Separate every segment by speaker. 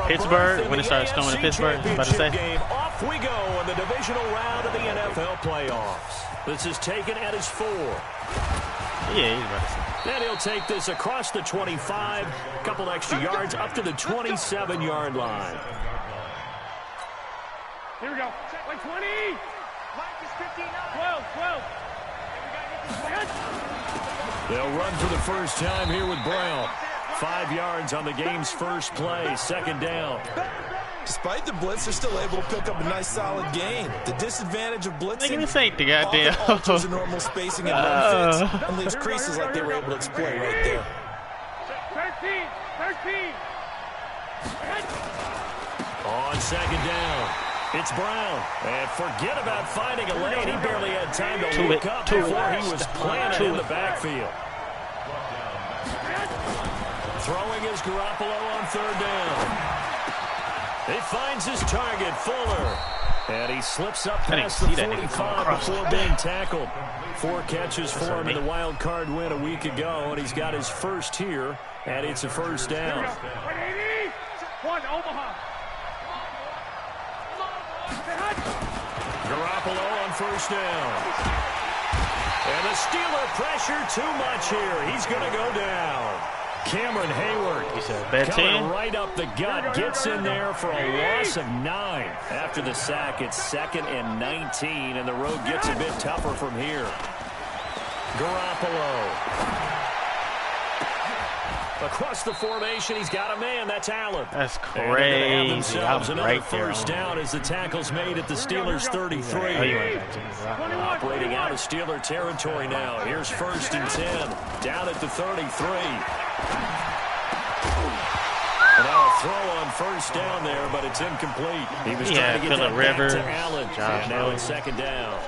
Speaker 1: Pittsburgh, when it started snowing in Pittsburgh, I was about to say.
Speaker 2: Game. Off we go in the divisional round of the NFL playoffs. This is taken at his 4.
Speaker 1: Yeah, he's about to say.
Speaker 2: And he'll take this across the 25, a couple extra yards up to the 27-yard line.
Speaker 3: Here we go. Like 20. 12, 12.
Speaker 2: They'll run for the first time here with Brown. 5 yards on the game's first play, second down.
Speaker 4: Despite the blitz, they're still able to pick up a nice, solid gain. The disadvantage of blitzing,
Speaker 1: This ain't the goddamn.
Speaker 4: alters the normal spacing and run fits and leaves creases like they were able to exploit right there.
Speaker 3: 13.
Speaker 2: On second down, it's Brown. And forget about finding a lane. He barely had time to look up before he was planted in the backfield. Throwing is Garoppolo on third down. He finds his target, Fuller. And he slips up past the 45 before being tackled. 4 catches for him in the wild card win a week ago, and he's got his first here, and it's a first down.
Speaker 3: 180. 1 Omaha.
Speaker 2: Garoppolo on first down. And the Steeler pressure too much here. He's going to go down. Cameron Hayward coming right up the gut, gets in there for a loss of 9. After the sack, it's 2nd and 19, and the road gets a bit tougher from here. Garoppolo. Across the formation, he's got a man. That's Allen.
Speaker 1: That's crazy.
Speaker 2: I'm right first down as the tackle's made at the Steelers' 33. Operating out of Steeler territory now. Here's 1st and 10. Down at the 33. And now a throw on first down there, but it's incomplete. He was trying to get that back to Allen. And now it's 2nd down.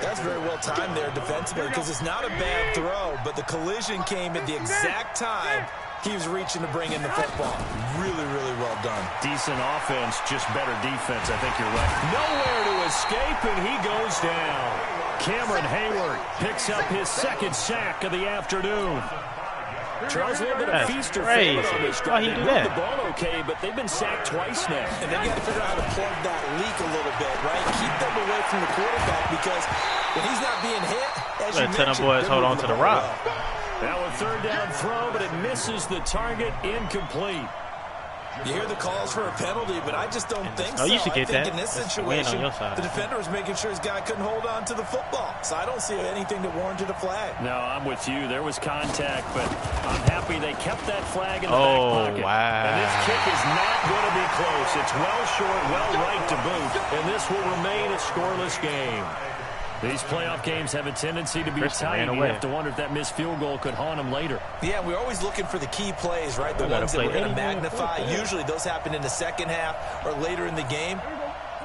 Speaker 4: That's very well timed there defensively because it's not a bad throw, but the collision came at the exact time he was reaching to bring in the football. Really, really well done.
Speaker 2: Decent offense, just better defense. I think you're right. Nowhere to escape, and he goes down. Cameron Hayward picks up his 2nd sack of the afternoon. Charles, a little bit of feast or famine on this drive. They moved the ball okay, but they've been sacked twice now.
Speaker 4: And they've got to figure out how to plug that leak a little bit, right? Keep them away from the quarterback because when he's not being hit, as you mentioned,
Speaker 1: tell them boys hold on to the rock.
Speaker 2: Now a 3rd down throw, but it misses the target, incomplete.
Speaker 4: You hear the calls for a penalty, but I just don't think so.
Speaker 1: You should get
Speaker 4: I think
Speaker 1: that.
Speaker 4: in this situation, the defender was making sure his guy couldn't hold on to the football. So I don't see anything that warranted a flag.
Speaker 2: No, I'm with you. There was contact, but I'm happy they kept that flag in the back pocket.
Speaker 1: Wow.
Speaker 2: And this kick is not going to be close. It's well short, well right to boot, and this will remain a scoreless game. These playoff games have a tendency to be tight. You have to wonder if that missed field goal could haunt them later.
Speaker 4: Yeah, we're always looking for the key plays, right? The ones that we're going to magnify. Usually those happen in the second half or later in the game.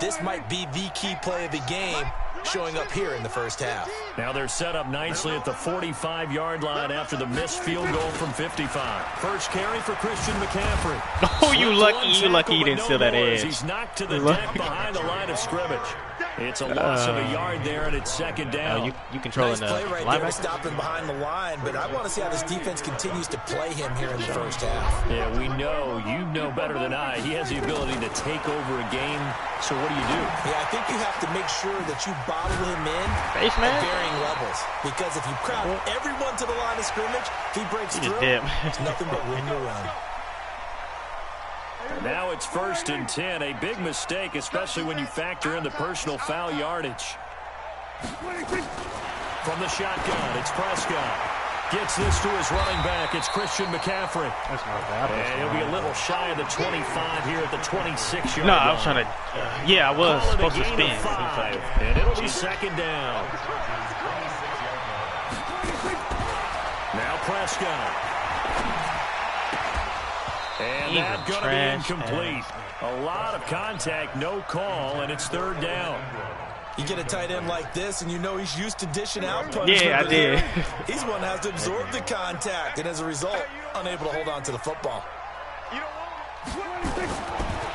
Speaker 4: This might be the key play of the game showing up here in the first half.
Speaker 2: Now they're set up nicely at the 45-yard line after the missed field goal from 55. First carry for Christian McCaffrey.
Speaker 1: Oh, you lucky he didn't steal that edge.
Speaker 2: He's knocked to the deck behind the line of scrimmage. It's a loss of a yard there, and it's 2nd down.
Speaker 1: You controlling
Speaker 4: nice play right there to stop him behind the line, but I want to see how this defense continues to play him here in the first half.
Speaker 2: Yeah, we know. You know better than I. He has the ability to take over a game. So what do you do?
Speaker 4: Yeah, I think you have to make sure that you bottle him in at varying levels. Because if you crowd everyone to the line of scrimmage, if he breaks through, it's nothing but room to run.
Speaker 2: Now it's 1st and 10. A big mistake, especially when you factor in the personal foul yardage. From the shotgun, it's Prescott. Gets this to his running back. It's Christian McCaffrey.
Speaker 1: That's not bad.
Speaker 2: And he'll be a little shy of the 25 here at the 26-yard line.
Speaker 1: No, I was trying to... yeah, I was supposed to spin.
Speaker 2: 5, and it'll be 2nd down. Now Prescott. And that's going to be incomplete. A lot of contact, no call, and it's 3rd down.
Speaker 4: You get a tight end like this, and you know he's used to dishing out punishment.
Speaker 1: Yeah, I did.
Speaker 4: He's one that has to absorb the contact, and as a result, unable to hold on to the football.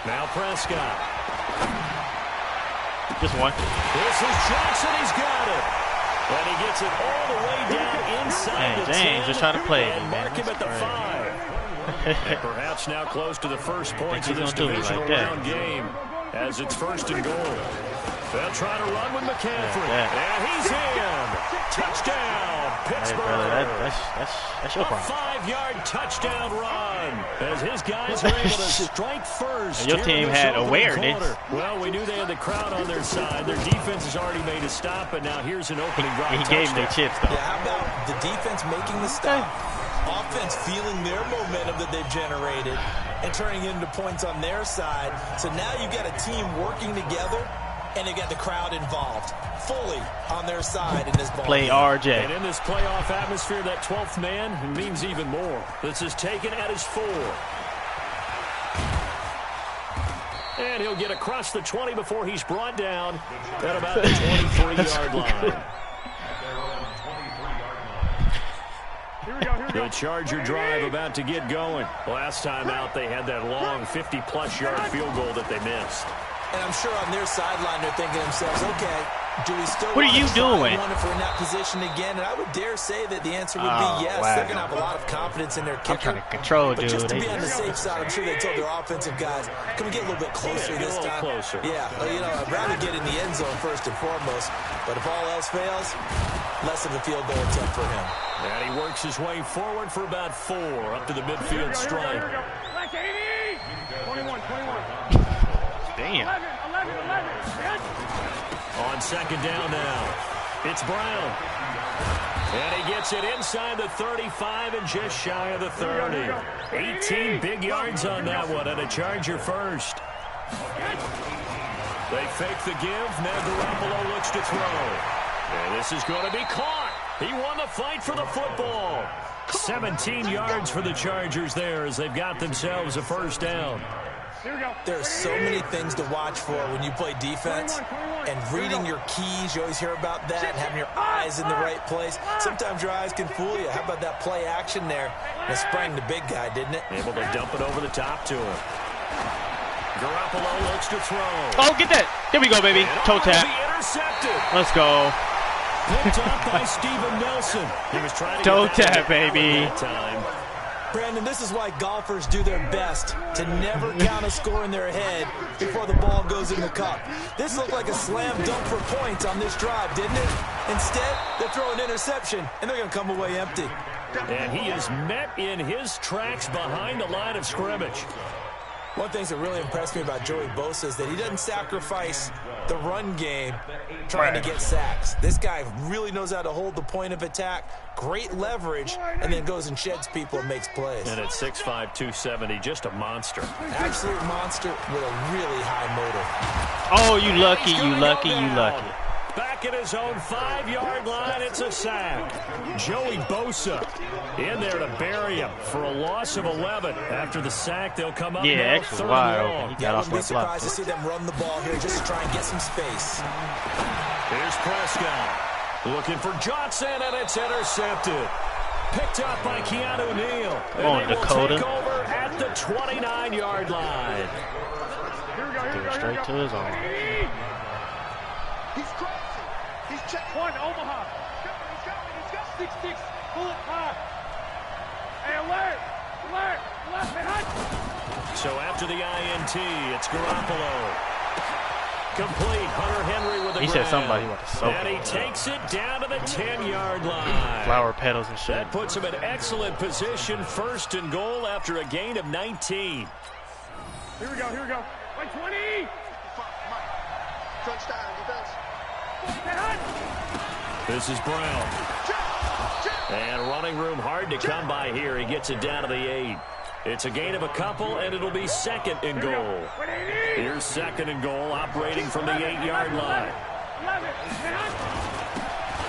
Speaker 2: Now Prescott.
Speaker 1: Just one.
Speaker 2: This is Johnson. He's got it. And he gets it all the way down inside the 10.
Speaker 1: James just trying to play.
Speaker 2: And mark him at the 5. And perhaps now close to the first points of this divisional round game as it's 1st and goal. They'll try to run with McCaffrey. And he's in. Touchdown, Pittsburgh.
Speaker 1: Hey, brother, that's your problem.
Speaker 2: A 5-yard touchdown run as his guys are able to strike first.
Speaker 1: Your team had awareness.
Speaker 2: Well, we knew they had the crowd on their side. Their defense has already made a stop, but now here's an opening drive.
Speaker 1: He gave them their chips, though.
Speaker 4: Yeah, how about the defense making the stop? Offense feeling their momentum that they've generated and turning it into points on their side. So now you've got a team working together, and they've got the crowd involved fully on their side in this ball
Speaker 1: Play
Speaker 4: game.
Speaker 1: RJ.
Speaker 2: And in this playoff atmosphere, that 12th man means even more. This is taken at his 4. And he'll get across the 20 before he's brought down at about the 23-yard line. The Charger drive about to get going. Last time out, they had that long 50-plus yard field goal that they missed.
Speaker 4: And I'm sure on their sideline they're thinking to themselves, okay, do we still
Speaker 1: what are you doing?
Speaker 4: If we're in that position again? And I would dare say that the answer would be yes. Wow. They're going to have a lot of confidence in their kicker.
Speaker 1: I'm trying to control,
Speaker 4: but
Speaker 1: dude.
Speaker 4: just to be on the safe side, I'm sure they told their offensive guys, can we get a little bit closer this time?
Speaker 2: Closer.
Speaker 4: Yeah, you know, I'd rather get in the end zone first and foremost. But if all else fails, less of a field goal attempt for him.
Speaker 2: And he works his way forward for about 4 up to the midfield stripe.
Speaker 3: 21.
Speaker 1: Damn.
Speaker 3: 11.
Speaker 2: On 2nd down now, it's Brown. And he gets it inside the 35 and just shy of the 30. 18 big yards on that one, and a Charger first. They fake the give. Now Garoppolo looks to throw. And this is going to be caught. He won the fight for the football. 17 yards for the Chargers there as they've got themselves a 1st down.
Speaker 4: There are so many things to watch for when you play defense, and reading your keys, you always hear about that, and having your eyes in the right place. Sometimes your eyes can fool you. How about that play action there? And it sprang the big guy, didn't it?
Speaker 2: Able to dump it over the top to him. Garoppolo looks to throw.
Speaker 1: Oh, get that. There we go, baby. Toe tap.
Speaker 2: Intercepted.
Speaker 1: Let's go.
Speaker 2: Picked up by Steven Nelson. He was trying to
Speaker 1: toe
Speaker 2: get
Speaker 1: tap, baby.
Speaker 2: Time.
Speaker 4: Brandon, this is why golfers do their best to never count a score in their head before the ball goes in the cup. This looked like a slam dunk for points on this drive, didn't it? Instead, they throw an interception, and they're going to come away empty.
Speaker 2: And he is met in his tracks behind the line of scrimmage.
Speaker 4: One thing that really impressed me about Joey Bosa is that he doesn't sacrifice the run game trying to get sacks. This guy really knows how to hold the point of attack, great leverage, and then goes and sheds people and makes plays.
Speaker 2: And at 6'5", 270, just a monster.
Speaker 4: Absolute monster with a really high motor.
Speaker 1: Oh, you lucky, you lucky.
Speaker 2: Back at his own 5-yard line, it's a sack. Joey Bosa in there to bury him for a loss of 11. After the sack, they'll come up now
Speaker 1: extra wide open.
Speaker 4: I wouldn't be surprised to see them run the ball here just to try and get some space.
Speaker 2: Here's Prescott looking for Johnson, and it's intercepted. Picked up by Keanu Neal.
Speaker 1: Come on, Dakota.
Speaker 2: Take over at the 29-yard line.
Speaker 1: Threw it straight to his arm.
Speaker 3: He's crazy. He's checking. 1, Omaha. He's going. 6-6. Pull it high. Hey, alert.
Speaker 2: So after the INT, it's Garoppolo. Complete. Hunter Henry with the
Speaker 1: He said somebody want to soak
Speaker 2: and he
Speaker 1: it.
Speaker 2: takes it down to the 10-yard line.
Speaker 1: Flower petals and shit.
Speaker 2: That puts him in excellent position, 1st and goal after a gain of 19.
Speaker 3: Here we go. 120.
Speaker 5: Touchdown, defense.
Speaker 2: This is Brown. And running room hard to come by here. He gets it down to the 8. It's a gain of a couple, and it'll be 2nd and goal. Here's 2nd and goal, operating from the 8-yard line.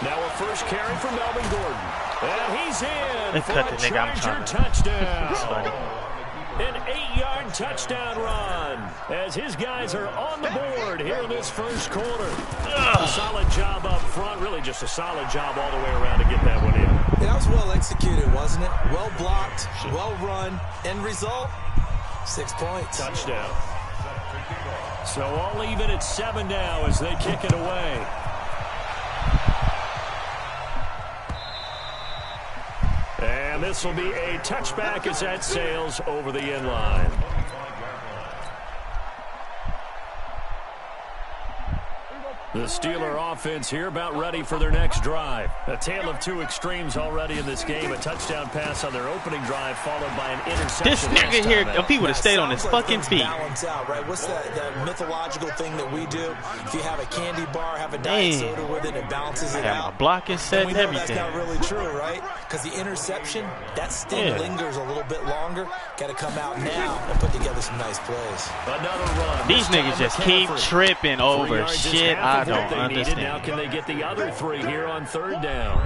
Speaker 2: Now a first carry for Melvin Gordon. And he's in for a Charger touchdown. An 8-yard touchdown run as his guys are on the board here in this first quarter. A solid job up front, really just a solid job all the way around to get that one in.
Speaker 4: That was well executed, wasn't it? Well blocked, well run. End result, 6 points.
Speaker 2: Touchdown. So all even at 7 now as they kick it away. And this will be a touchback as that sails over the end line. The Steeler offense here about ready for their next drive. A tale of two extremes already in this game. A touchdown pass on their opening drive followed by an interception.
Speaker 1: This nigga here, if he would have stayed on his fucking feet.
Speaker 4: Balance out, right? What's that mythological thing that we do? If you have a candy bar, have a diet soda with it, it balances it out.
Speaker 1: A block is set and everything.
Speaker 4: That's not really true, right? Because the interception, that sting lingers a little bit longer. Got to come out now and put together some nice plays.
Speaker 2: Another run.
Speaker 1: These niggas just keep tripping over shit I don't understand.
Speaker 2: Now can they get the other three here on third down?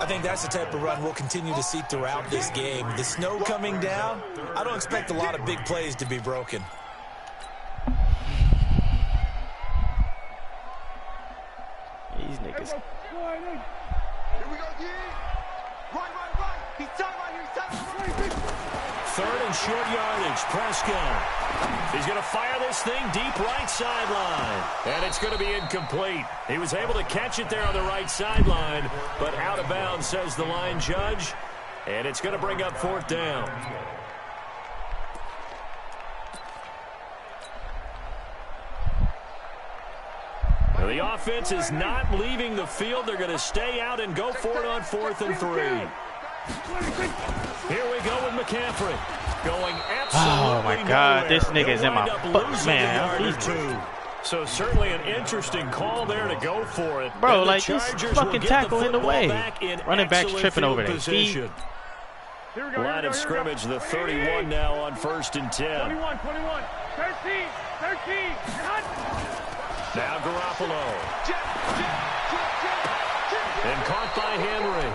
Speaker 4: I think that's the type of run we'll continue to see throughout this game. The snow coming down, I don't expect a lot of big plays to be broken.
Speaker 1: These niggas.
Speaker 3: Here we go, Right. He's tight right here. He's tight.
Speaker 2: Third and short yardage. Prescott. He's going to fire this thing deep right sideline. And it's going to be incomplete. He was able to catch it there on the right sideline, but out of bounds, says the line judge. And it's going to bring up fourth down. The offense is not leaving the field. They're going to stay out and go for it on 4th and 3. Here we go with McCaffrey. Going absolutely
Speaker 1: oh my God,
Speaker 2: nowhere.
Speaker 1: this nigga is in my foot, man.
Speaker 2: So certainly an interesting call there to go for it.
Speaker 1: Bro, like this fucking tackle in the way. Running back's tripping over their feet.
Speaker 2: Line of scrimmage, the 31 now on 1st and 10.
Speaker 3: 21, 13.
Speaker 2: Now Garoppolo. And caught by Henry.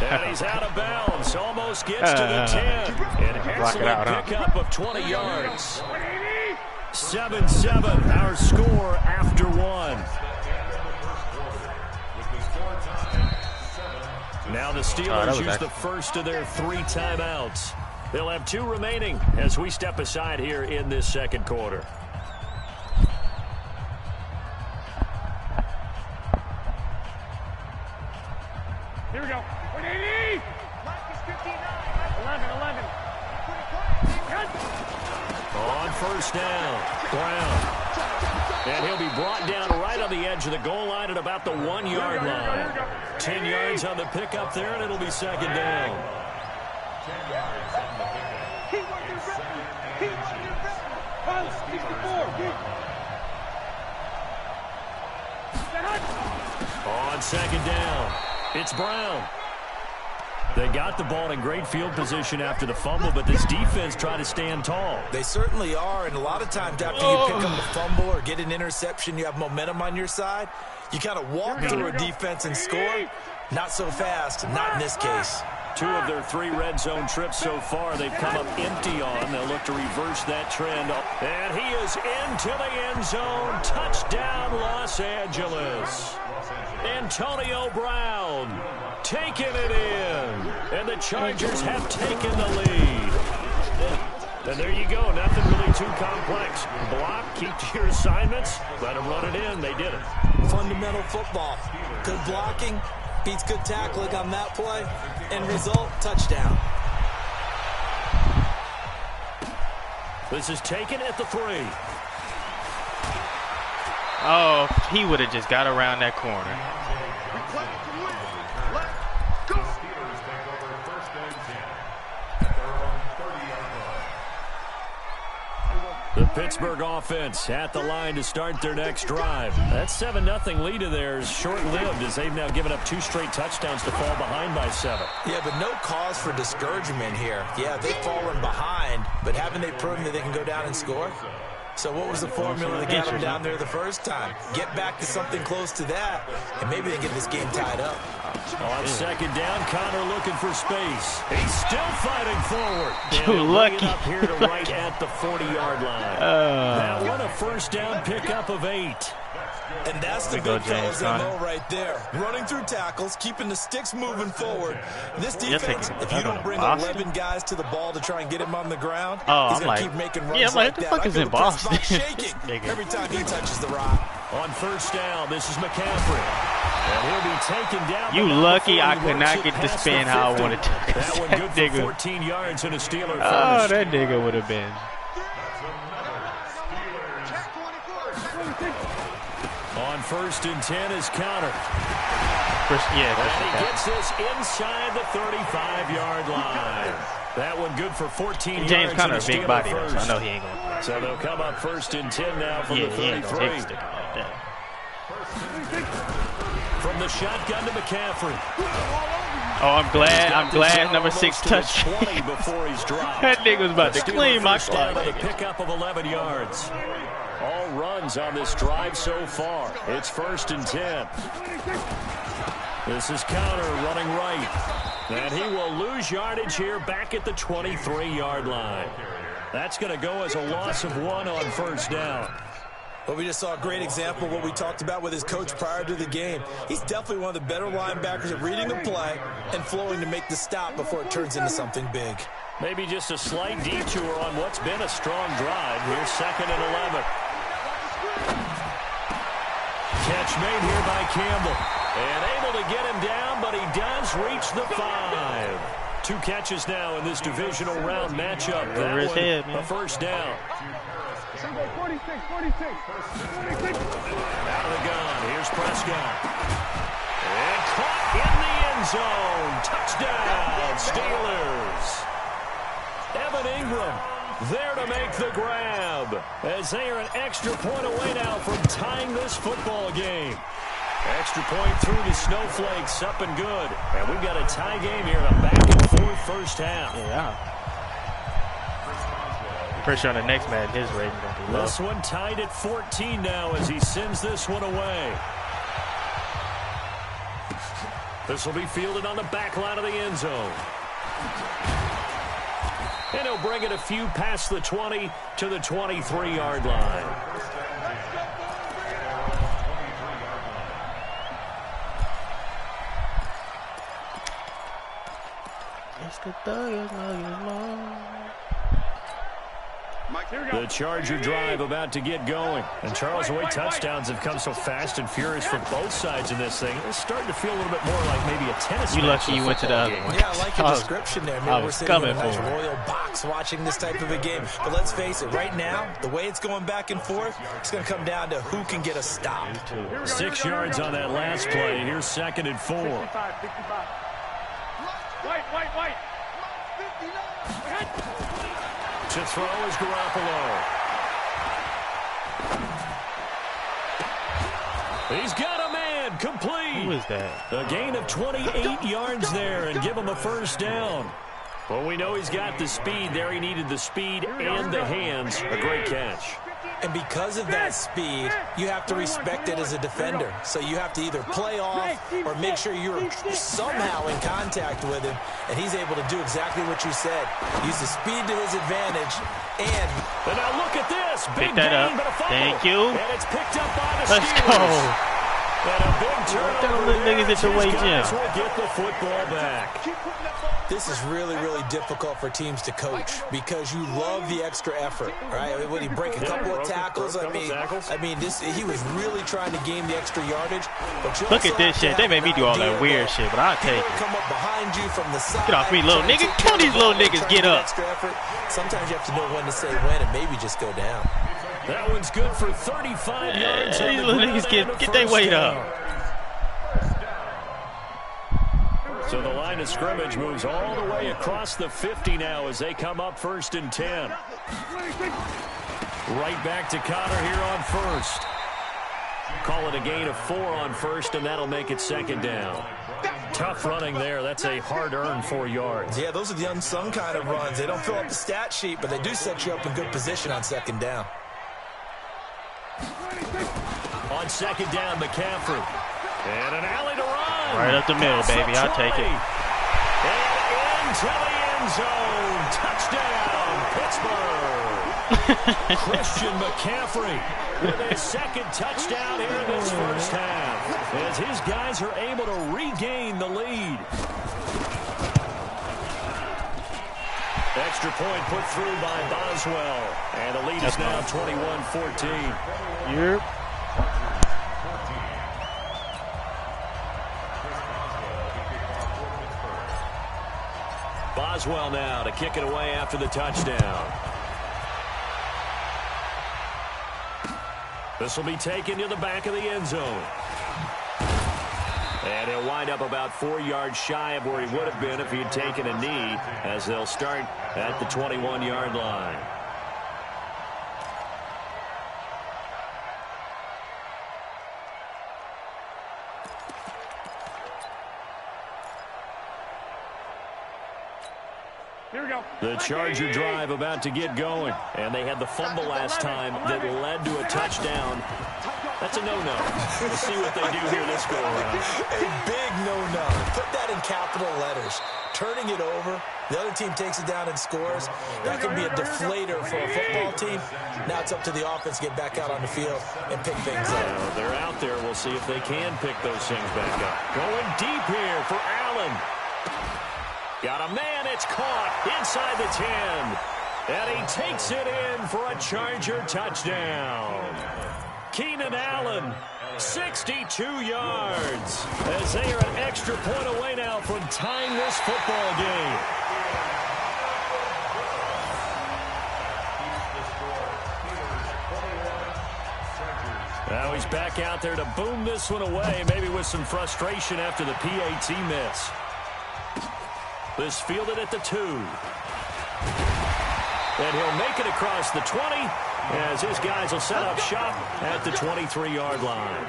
Speaker 2: And he's out of bounds. Almost gets to the 10. And excellent pickup of 20 yards. 7-7, our score after one. Now the Steelers use the first of their 3 timeouts. They'll have 2 remaining as we step aside here in this second quarter.
Speaker 3: Here we go. 180. 11.
Speaker 2: On first down, Brown. And he'll be brought down right on the edge of the goal line at about the 1-yard line. 10 yards on the pickup there, and it'll be second down. On second down, it's Brown. They got the ball in great field position after the fumble, but this defense tried to stand tall.
Speaker 4: They certainly are, and a lot of times after you pick up a fumble or get an interception, you have momentum on your side. You kind of walk through a defense and score. Not so fast, not in this case.
Speaker 2: 2 of their 3 red zone trips so far they've come up empty on. They'll look to reverse that trend. And he is into the end zone. Touchdown, Los Angeles. Antonio Brown taking it in. And the Chargers have taken the lead. And there you go. Nothing really too complex. Block, keep to your assignments, let them run it in. They did it.
Speaker 4: Fundamental football. Good blocking beats good tackling on that play. End result, touchdown.
Speaker 2: This is taken at the 3.
Speaker 1: Oh, he would have just got around that corner.
Speaker 2: The Pittsburgh offense at the line to start their next drive. That 7-0 lead of theirs short-lived as they've now given up 2 straight touchdowns to fall behind by 7.
Speaker 4: Yeah, but no cause for discouragement here. Yeah, they've fallen behind, but haven't they proven that they can go down and score? So what was the formula that got them down there the first time? Get back to something close to that, and maybe they get this game tied up.
Speaker 2: On second down, Connor looking for space. He's still fighting forward.
Speaker 1: Too lucky.
Speaker 2: Up here to right at the 40-yard line. That one a first down pickup of 8.
Speaker 4: And that's the big fella's MO right there. Running through tackles, keeping the sticks moving forward. This defense, if you don't bring 11 guys to the ball to try and get him on the ground, he's going to keep making runs like that.
Speaker 1: Yeah, what the fuck is in Boston?
Speaker 4: Shaking every time he touches the rock.
Speaker 2: On first down, this is McCaffrey. And he'll be taken down.
Speaker 1: You lucky I could not get the spin how I wanted to.
Speaker 2: That one good for 14 yards and a Steeler first.
Speaker 1: Oh, that nigga would have been.
Speaker 2: On 1st and 10 is counter.
Speaker 1: Yeah,
Speaker 2: and he gets this inside the 35-yard line. That one good for 14 yards.
Speaker 1: James kind of a big body,
Speaker 2: first.
Speaker 1: though, so I know he ain't going to play.
Speaker 2: So they'll come up 1st and 10 now from the 33.
Speaker 1: He ain't gonna take a stick like that.
Speaker 2: From the shotgun to McCaffrey.
Speaker 1: Oh, I'm glad number 6 touched me.
Speaker 2: Before he's dropped.
Speaker 1: That nigga was about to clean my clock.
Speaker 2: A pickup of 11 yards. All runs on this drive so far. It's 1st and 10. This is counter running right. And he will lose yardage here back at the 23-yard line. That's going to go as a loss of 1 on 1st down.
Speaker 4: Well, we just saw a great example of what we talked about with his coach prior to the game. He's definitely one of the better linebackers at reading the play and flowing to make the stop before it turns into something big.
Speaker 2: Maybe just a slight detour on what's been a strong drive. Here's 2nd and 11. Catch made here by Campbell. And able to get him down, but he does reach the 5. 2 catches now in this divisional round matchup. That one, a 1st down.
Speaker 3: 46.
Speaker 2: Out of the gun. Here's Prescott. And caught in the end zone. Touchdown, Steelers. Evan Ingram there to make the grab, as they are an extra point away now from tying this football game. Extra point through the snowflakes, up and good. And we've got a tie game here in a back-and-forth first half.
Speaker 1: Yeah. Pretty sure on the next man, his rating going to be low.
Speaker 2: This one tied at 14 now as he sends this one away. This will be fielded on the back line of the end zone. And he'll bring it a few past the 20 to the 23-yard line. The Charger drive about to get going. And Charles, the way touchdowns have come so fast and furious for both sides in this thing, it's starting to feel a little bit more like maybe a tennis match.
Speaker 1: You lucky you went to the other one.
Speaker 4: Yeah, I like your description there. Maybe we're sitting in a nice
Speaker 1: for
Speaker 4: royal box watching this type of a game. But let's face it, right now, the way it's going back and forth, it's going to come down to who can get a stop.
Speaker 2: 6 yards on that last play. Here's 2nd and 4.
Speaker 3: 55. Wait.
Speaker 2: To throw is Garoppolo. He's got a man, complete.
Speaker 1: Who is that?
Speaker 2: A gain of 28 yards there and give him a 1st down. Well, we know he's got the speed there. He needed the speed and the hands. A great catch.
Speaker 4: And because of that speed, you have to respect it as a defender. So you have to either play off or make sure you're somehow in contact with him. And he's able to do exactly what you said. Use the speed to his advantage.
Speaker 2: But now look at this. Big
Speaker 1: Pick that
Speaker 2: gain,
Speaker 1: up.
Speaker 2: but a fumble.
Speaker 1: Thank you.
Speaker 2: And it's picked up by the
Speaker 1: Let's
Speaker 2: Steelers.
Speaker 1: go.
Speaker 2: And a big turnover
Speaker 1: little niggas at the
Speaker 2: His
Speaker 1: way
Speaker 2: guys
Speaker 1: gym.
Speaker 2: will get the football back.
Speaker 4: This is really, really difficult for teams to coach because you love the extra effort, right? When he break a couple of tackles, I mean, he was really trying to gain the extra yardage. But
Speaker 1: look at this shit. They made me do all that weird shit, but I'll take it.
Speaker 4: Come up behind you from the side.
Speaker 1: Get off me, little nigga. Tell these little niggas get up.
Speaker 4: Sometimes you have to know when to say when and maybe just go down.
Speaker 2: That one's good for 35 yards.
Speaker 1: These little niggas get their weight up.
Speaker 2: So the line of scrimmage moves all the way across the 50 now as they come up 1st and 10. Right back to Connor here on 1st. Call it a gain of 4 on 1st, and that'll make it 2nd down. Tough running there. That's a hard-earned 4 yards.
Speaker 4: Yeah, those are the unsung kind of runs. They don't fill up the stat sheet, but they do set you up in good position on 2nd down.
Speaker 2: On 2nd down, McCaffrey. And an alley to run.
Speaker 1: Right up the middle, baby. I'll take it.
Speaker 2: And into the end zone. Touchdown, Pittsburgh. Christian McCaffrey with a 2nd touchdown here in this first half as his guys are able to regain the lead. Extra point put through by Boswell. And the lead is now 21-14.
Speaker 1: Yep.
Speaker 2: Boswell now to kick it away after the touchdown. This will be taken to the back of the end zone. And he'll wind up about 4 yards shy of where he would have been if he had taken a knee, as they'll start at the 21-yard line.
Speaker 3: Here we go.
Speaker 2: The Charger drive about to get going. And they had the fumble last time that led to a touchdown. That's a no-no. We'll see what they do here this go-around.
Speaker 4: A big no-no. Put that in capital letters. Turning it over, the other team takes it down and scores. That can be a deflator for a football team. Now it's up to the offense to get back out on the field and pick things up.
Speaker 2: Well, they're out there. We'll see if they can pick those things back up. Going deep here for Allen. Got a man. It's caught inside the 10. And he takes it in for a Charger touchdown. Keenan Allen, 62 yards, as they are an extra point away now from tying this football game. Now he's back out there to boom this one away, maybe with some frustration after the PAT miss. This fielded at the 2. And he'll make it across the 20, as his guys will set up shop at the 23-yard line.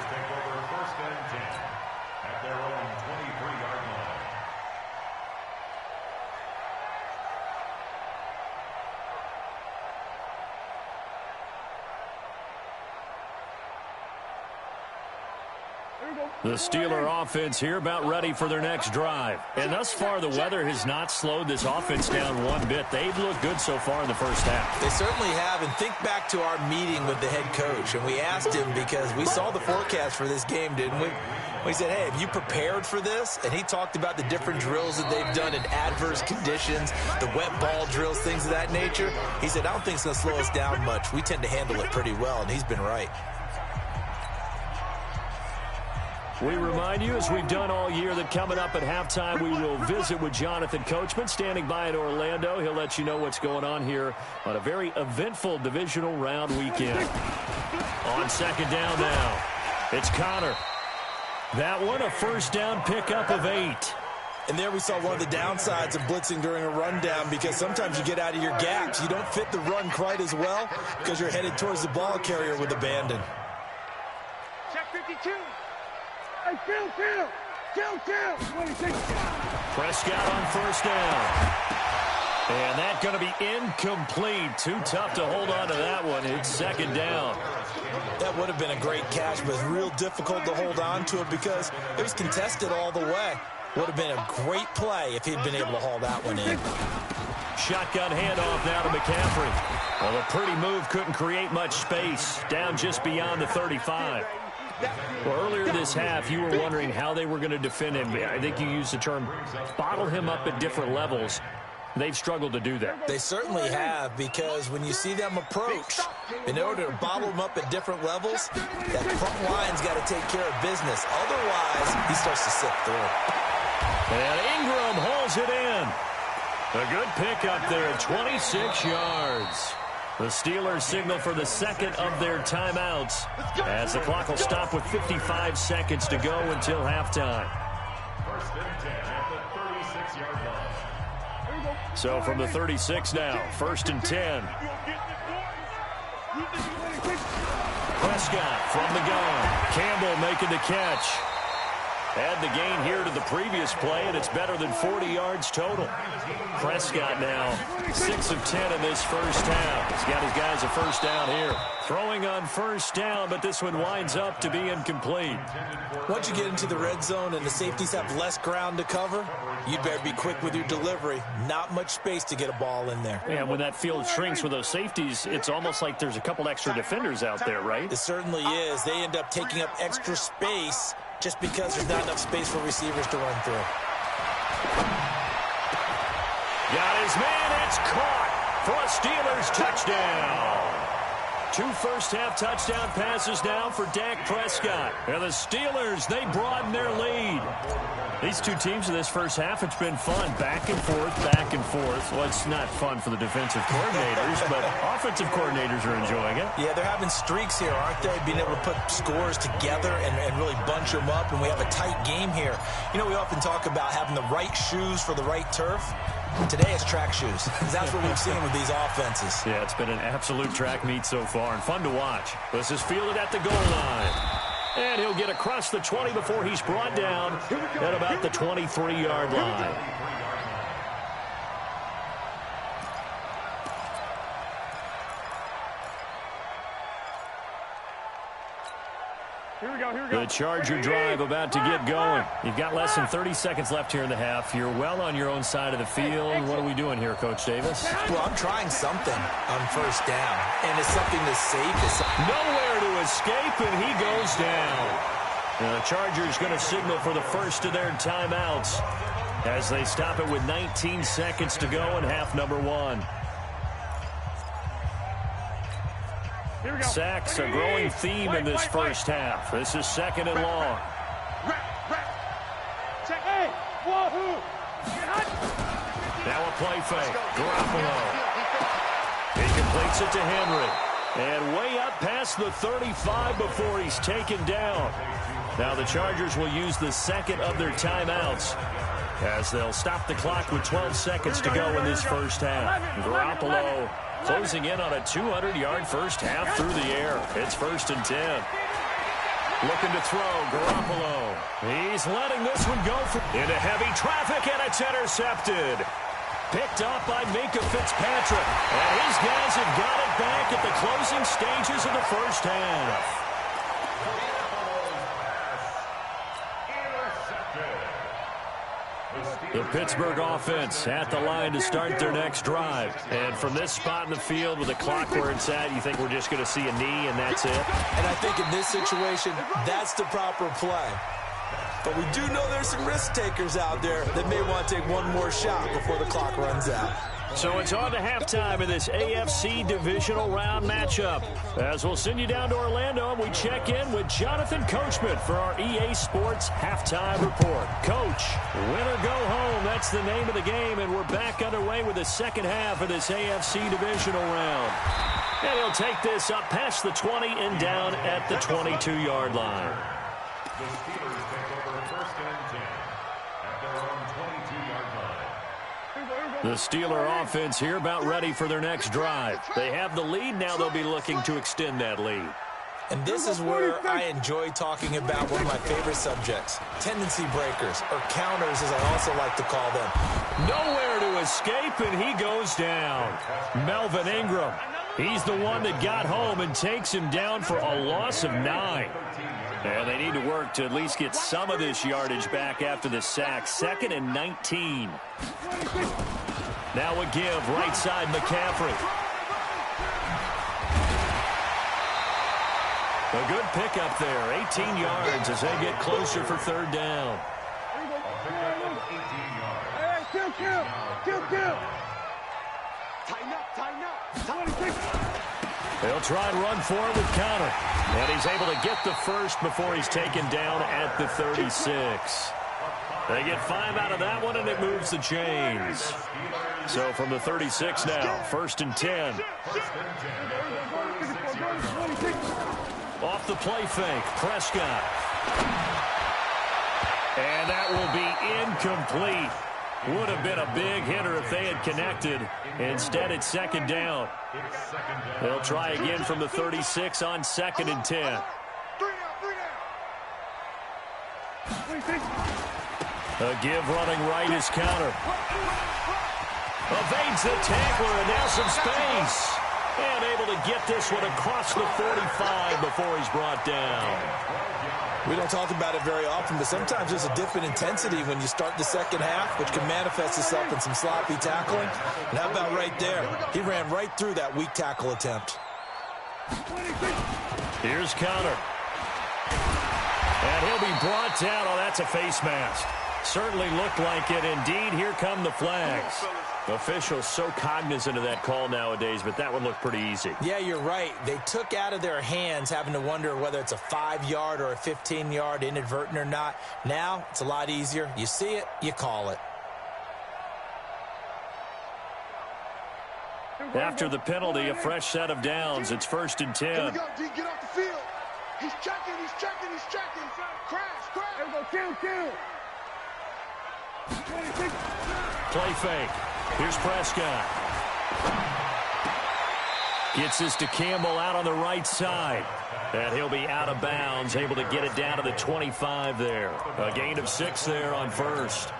Speaker 2: The Steeler offense here about ready for their next drive. And thus far, the weather has not slowed this offense down one bit. They've looked good so far in the first half.
Speaker 4: They certainly have. And think back to our meeting with the head coach. And we asked him, because we saw the forecast for this game, didn't we? We said, hey, have you prepared for this? And he talked about the different drills that they've done in adverse conditions, the wet ball drills, things of that nature. He said, I don't think it's going to slow us down much. We tend to handle it pretty well, and he's been right.
Speaker 2: We remind you, as we've done all year, that coming up at halftime, we will visit with Jonathan Coachman, standing by in Orlando. He'll let you know what's going on here on a very eventful divisional round weekend. On second down now, it's Connor. That one, a first down pickup of 8.
Speaker 4: And there we saw one of the downsides of blitzing during a rundown, because sometimes you get out of your gaps. You don't fit the run quite as well because you're headed towards the ball carrier with abandon.
Speaker 3: Check 52. Hey, kill. 26.
Speaker 2: Prescott on first down. And that's going to be incomplete. Too tough to hold on to that one. It's second down.
Speaker 4: That would have been a great catch, but it's real difficult to hold on to it because it was contested all the way. Would have been a great play if he'd been able to haul that one in.
Speaker 2: Shotgun handoff now to McCaffrey. Well, a pretty move couldn't create much space. Down just beyond the 35. Well, earlier this half, you were wondering how they were going to defend him. I think you used the term bottle him up at different levels. They've struggled to do that.
Speaker 4: They certainly have, because when you see them approach, in order to bottle them up at different levels, that front line's got to take care of business. Otherwise, he starts to sift through.
Speaker 2: And Ingram hauls it in. A good pickup there at 26 yards. The Steelers signal for the second of their timeouts, as the clock will stop with 55 seconds to go until halftime. So from the 36 now, 1st and 10. Prescott from the gun. Campbell making the catch. Add the gain here to the previous play, and it's better than 40 yards total. Prescott now 6 of 10 in this first half. He's got his guys a first down here. Throwing on first down, but this one winds up to be incomplete.
Speaker 4: Once you get into the red zone and the safeties have less ground to cover, you'd better be quick with your delivery. Not much space to get a ball in there.
Speaker 2: And when that field shrinks with those safeties, it's almost like there's a couple extra defenders out there, right?
Speaker 4: It certainly is. They end up taking up extra space just because there's not enough space for receivers to run through.
Speaker 2: Got his man. It's caught for a Steelers touchdown. 2 first-half touchdown passes now for Dak Prescott. And the Steelers, they broaden their lead. These two teams in this first half, it's been fun. Back and forth, back and forth. Well, it's not fun for the defensive coordinators, but offensive coordinators are enjoying it.
Speaker 4: Yeah, they're having streaks here, aren't they? Being able to put scores together and really bunch them up, and we have a tight game here. You know, we often talk about having the right shoes for the right turf. Today it's track shoes, because that's what we've seen with these offenses.
Speaker 2: Yeah, it's been an absolute track meet so far, and fun to watch. This is fielded at the goal line. And he'll get across the 20 before he's brought down at about the 23-yard line.
Speaker 3: Here we go, here we go.
Speaker 2: The Charger drive about to get going. You've got less than 30 seconds left here in the half. You're well on your own side of the field. What are we doing here, Coach Davis?
Speaker 4: Well, I'm trying something on first down, and it's something that's safe.
Speaker 2: Nowhere to escape, and he goes down. Now, the Chargers going to signal for the first of their timeouts as they stop it with 19 seconds to go in half number 1. Sacks, a growing theme in this first half. This is 2nd and long. Now a play fake. Garoppolo. He completes it to Henry. And way up past the 35 before he's taken down. Now the Chargers will use the second of their timeouts as they'll stop the clock with 12 seconds to go in this first half. Garoppolo closing in on a 200-yard first half through the air. It's 1st and 10. Looking to throw, Garoppolo. He's letting this one go into heavy traffic, and it's intercepted. Picked up by Minka Fitzpatrick. And his guys have got it back at the closing stages of the first half. The Pittsburgh offense at the line to start their next drive. And from this spot in the field with the clock where it's at, you think we're just going to see a knee and that's it?
Speaker 4: And I think in this situation, that's the proper play. But we do know there's some risk takers out there that may want to take one more shot before the clock runs out.
Speaker 2: So it's on to halftime in this AFC divisional round matchup. As we'll send you down to Orlando, and we check in with Jonathan Coachman for our EA Sports Halftime Report. Coach, win or go home, that's the name of the game, and we're back underway with the second half of this AFC divisional round. And he'll take this up past the 20 and down at the 22-yard line.
Speaker 5: The Steelers take over 1st and 10 at their own 22-yard line.
Speaker 2: The Steeler offense here about ready for their next drive. They have the lead. Now they'll be looking to extend that lead.
Speaker 4: And this is where I enjoy talking about one of my favorite subjects, tendency breakers, or counters as I also like to call them.
Speaker 2: Nowhere to escape, and he goes down. Melvin Ingram, he's the one that got home and takes him down for a loss of 9. And they need to work to at least get some of this yardage back after the sack. 2nd and 19. Now a give, right side McCaffrey. A good pickup there, 18 yards as they get closer for 3rd down. They'll try and run forward with Connor. And he's able to get the first before he's taken down at the 36. They get 5 out of that one, and it moves the chains. So from the 36 now, 1st and 10. Off the play fake, Prescott. And that will be incomplete. Would have been a big hitter if they had connected. Instead, it's 2nd down. They'll try again from the 36 on 2nd and 10. A give running right is counter. Evades the tackler, and now some space. And able to get this one across the 45 before he's brought down.
Speaker 4: We don't talk about it very often, but sometimes there's a dip in intensity when you start the second half, which can manifest itself in some sloppy tackling. And how about right there? He ran right through that weak tackle attempt.
Speaker 2: Here's Connor. And he'll be brought down. Oh, that's a face mask. Certainly looked like it. Indeed, here come the flags. Officials so cognizant of that call nowadays, but that one looked pretty easy.
Speaker 4: Yeah, you're right. They took out of their hands having to wonder whether it's a 5-yard or a 15-yard inadvertent or not. Now, it's a lot easier. You see it, you call it.
Speaker 2: After the penalty, a fresh set of downs. It's 1st and 10.
Speaker 3: Here we go, D. Get off the field. He's checking. Crash. There we go, kill. 26.
Speaker 2: Play fake. Here's Prescott. Gets this to Campbell out on the right side. And he'll be out of bounds, able to get it down to the 25 there. A gain of 6 there on 1st.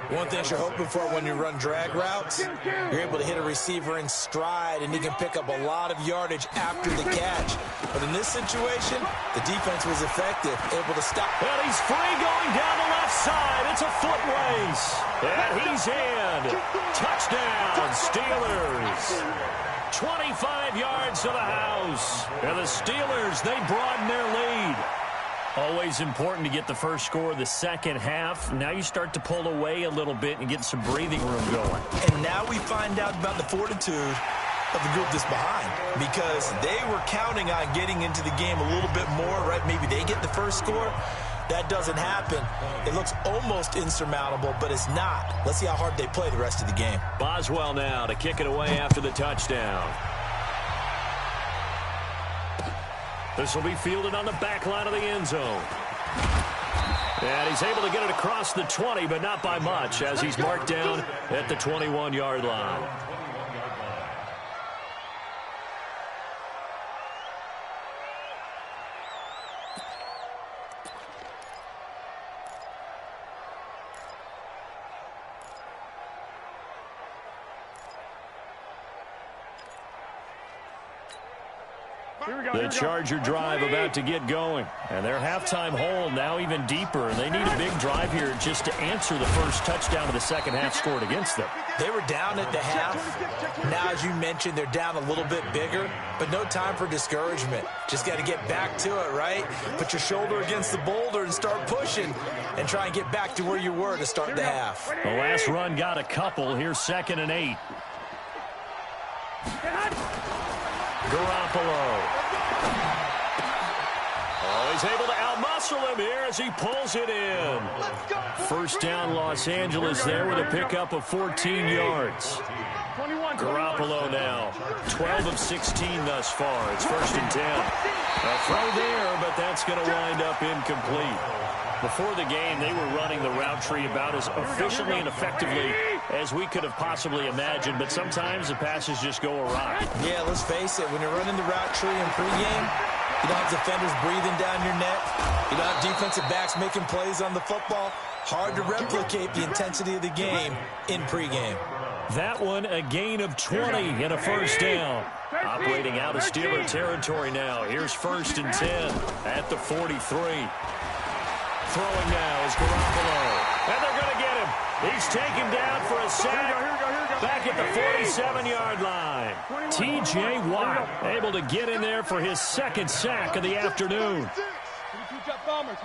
Speaker 4: One thing you're hoping for when you run drag routes, you're able to hit a receiver in stride, and he can pick up a lot of yardage after the catch. But in this situation, the defense was effective, able to stop.
Speaker 2: And he's free going down the left side. It's a foot race. And he's in. Touchdown, Steelers. 25 yards to the house. And the Steelers, they broaden their lead. Always important to get the first score of the second half. Now you start to pull away a little bit and get some breathing room going.
Speaker 4: And now we find out about the fortitude of the group that's behind, because they were counting on getting into the game a little bit more, right? Maybe they get the first score. That doesn't happen. It looks almost insurmountable, but it's not. Let's see how hard they play the rest of the game.
Speaker 2: Boswell now to kick it away after the touchdown. This will be fielded on the back line of the end zone. And he's able to get it across the 20, but not by much, as he's marked down at the 21-yard line. The Charger drive about to get going. And their halftime hole now even deeper. And they need a big drive here just to answer the first touchdown of the second half scored against them.
Speaker 4: They were down at the half. Now, as you mentioned, they're down a little bit bigger, but no time for discouragement. Just got to get back to it, right? Put your shoulder against the boulder and start pushing and try and get back to where you were to start the half.
Speaker 2: The last run got a couple. Here's 2nd and 8. Garoppolo. Oh, he's able to outmuscle him here as he pulls it in. First down, Los Angeles there with a pickup of 14 yards. Garoppolo now, 12 of 16 thus far. It's 1st and 10. A throw there, but that's going to wind up incomplete. Before the game, they were running the route tree about as efficiently and effectively as we could have possibly imagined, but sometimes the passes just go awry.
Speaker 4: Yeah, let's face it, when you're running the route tree in pregame, you don't have defenders breathing down your neck. You don't have defensive backs making plays on the football. Hard to replicate the intensity of the game in pregame.
Speaker 2: That one, a gain of 20 and a first down. Operating out of Steeler territory now. Here's 1st and 10 at the 43. Throwing now is Garoppolo. And they're going to get him. He's taken down for a sack. Back at the 47-yard line. T.J. Watt able to get in there for his 2nd sack of the afternoon.
Speaker 3: 22 jet bomber.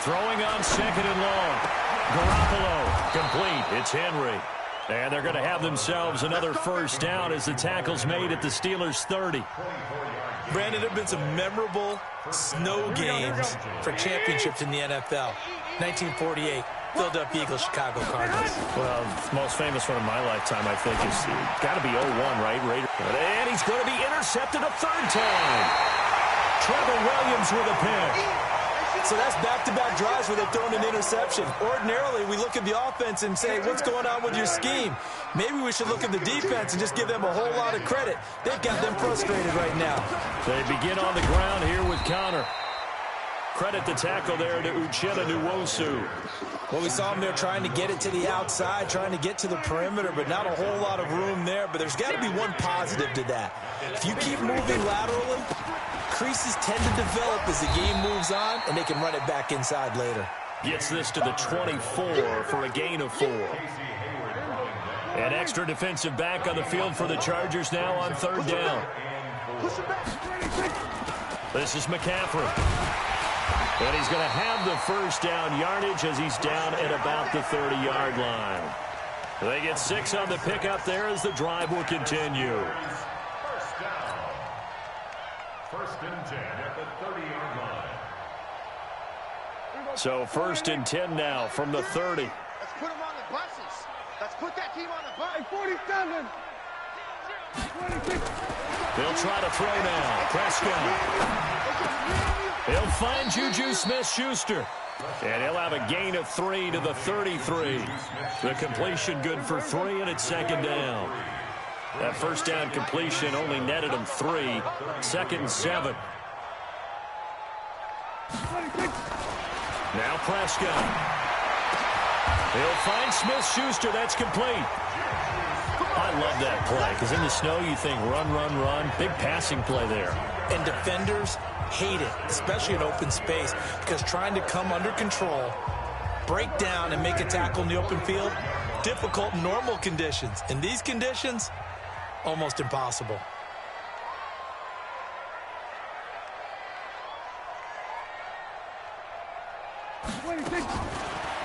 Speaker 2: Throwing on 2nd and long. Garoppolo complete. It's Henry. And they're going to have themselves another first down as the tackle's made at the Steelers' 30.
Speaker 4: Brandon, there have been some memorable snow games for championships in the NFL. 1948, Philadelphia Eagles, Chicago Cardinals.
Speaker 2: Well, the most famous one of my lifetime, I think, is got to be 01, right? And he's going to be intercepted a 3rd time. Trevor Williams with a pick.
Speaker 4: So that's back-to-back drives where they've thrown an interception. Ordinarily, we look at the offense and say, what's going on with your scheme? Maybe we should look at the defense and just give them a whole lot of credit. They've got them frustrated right now.
Speaker 2: They begin on the ground here with Connor. Credit the tackle there to Uchenna Nwosu.
Speaker 4: Well, we saw him there trying to get it to the outside, trying to get to the perimeter, but not a whole lot of room there. But there's got to be one positive to that. If you keep moving laterally, creases tend to develop as the game moves on, and they can run it back inside later.
Speaker 2: Gets this to the 24 for a gain of 4. An extra defensive back on the field for the Chargers now on 3rd down. This is McCaffrey. And he's going to have the first down yardage as he's down at about the 30-yard line. They get 6 on the pickup there as the drive will continue.
Speaker 5: First down. 1st and 10 at the 30-yard line.
Speaker 2: So 1st and 10 now from the 30.
Speaker 3: Let's put them on the buses. Let's put that team on the bus. 47. 26.
Speaker 2: They'll try to throw now. Prescott. He'll find Juju Smith-Schuster. And he'll have a gain of 3 to the 33. The completion good for 3, and it's 2nd down. That first down completion only netted him 3. 2nd and 7. Now Prescott. He'll find Smith-Schuster. That's complete. I love that play because in the snow you think run, run, run. Big passing play there.
Speaker 4: And defenders hate it, especially in open space, because trying to come under control, break down, and make a tackle in the open field, difficult in normal conditions. In these conditions, almost impossible.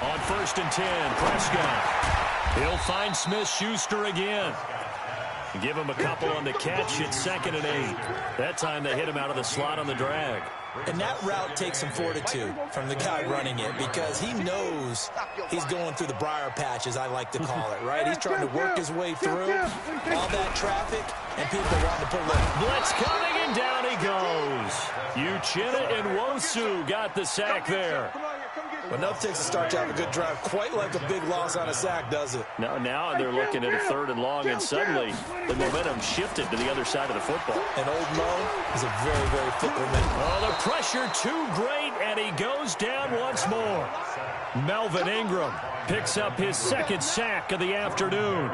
Speaker 2: On 1st and 10, Prescott. He'll find Smith-Schuster again. Give him a couple on the catch. It's 2nd and 8. That time they hit him out of the slot on the drag.
Speaker 4: And that route takes some fortitude from the guy running it because he knows he's going through the briar patch, as I like to call it, right? He's trying to work his way through all that traffic and people wanting to put lift.
Speaker 2: Blitz coming, and down he goes. Uchenna and Nwosu got the sack there.
Speaker 4: Enough takes to start to have a good drive. Quite like a big loss on a sack, does it?
Speaker 2: Now they're looking at a 3rd and long, and suddenly the momentum shifted to the other side of the football.
Speaker 4: And old Mo is a very, very fickle man.
Speaker 2: Oh, the pressure too great, and he goes down once more. Melvin Ingram picks up his 2nd sack of the afternoon.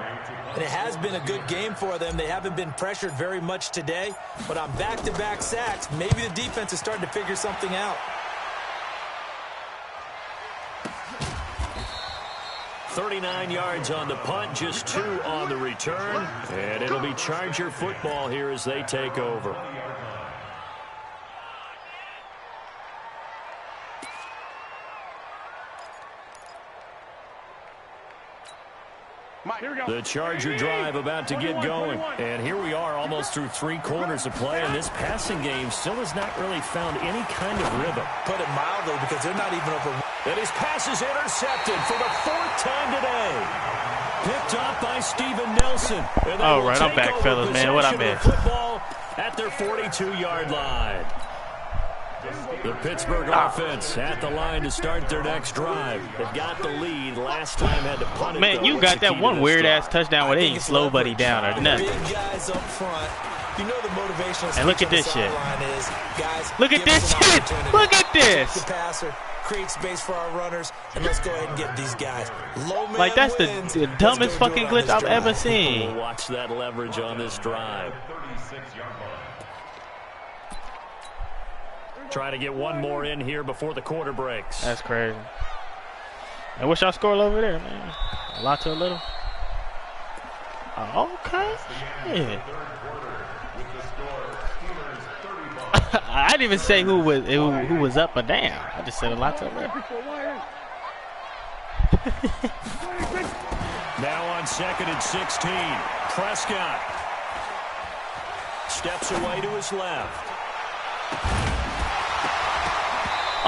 Speaker 4: And it has been a good game for them. They haven't been pressured very much today, but on back-to-back sacks, maybe the defense is starting to figure something out.
Speaker 2: 39 yards on the punt, just 2 on the return. And it'll be Charger football here as they take over. The Charger drive about to get going. And here we are almost through 3 quarters of play, and this passing game still has not really found any kind of rhythm.
Speaker 4: Put it mildly, because they're not even over.
Speaker 2: And his pass is intercepted for the 4th time today. Picked off by Steven Nelson.
Speaker 1: All right, I'm back, fellas, man. What I missed?
Speaker 2: Football at their 42-yard line. The Pittsburgh offense at the line to start their next drive. They've got the lead. Last time had to punt it.
Speaker 1: Man, you got that one weird-ass touchdown where they ain't slow buddy down or nothing.
Speaker 4: Big guys up front. You know the motivational.
Speaker 1: And look at this shit.
Speaker 4: Is, guys,
Speaker 1: look at this shit. Look at this.
Speaker 4: The passer, create space for our runners, and let's go ahead and get these guys. Low man
Speaker 1: like that's
Speaker 4: wins.
Speaker 1: the dumbest fucking glitch I've ever seen.
Speaker 2: We'll watch that leverage on this drive. Trying to get one more in here before the quarter breaks.
Speaker 1: That's crazy. I wish I scored over there, man. A lot to a little. Okay. Yeah. I didn't even say who was up or down. I just said a lot to a little.
Speaker 2: Now on 2nd and 16. Prescott steps away to his left.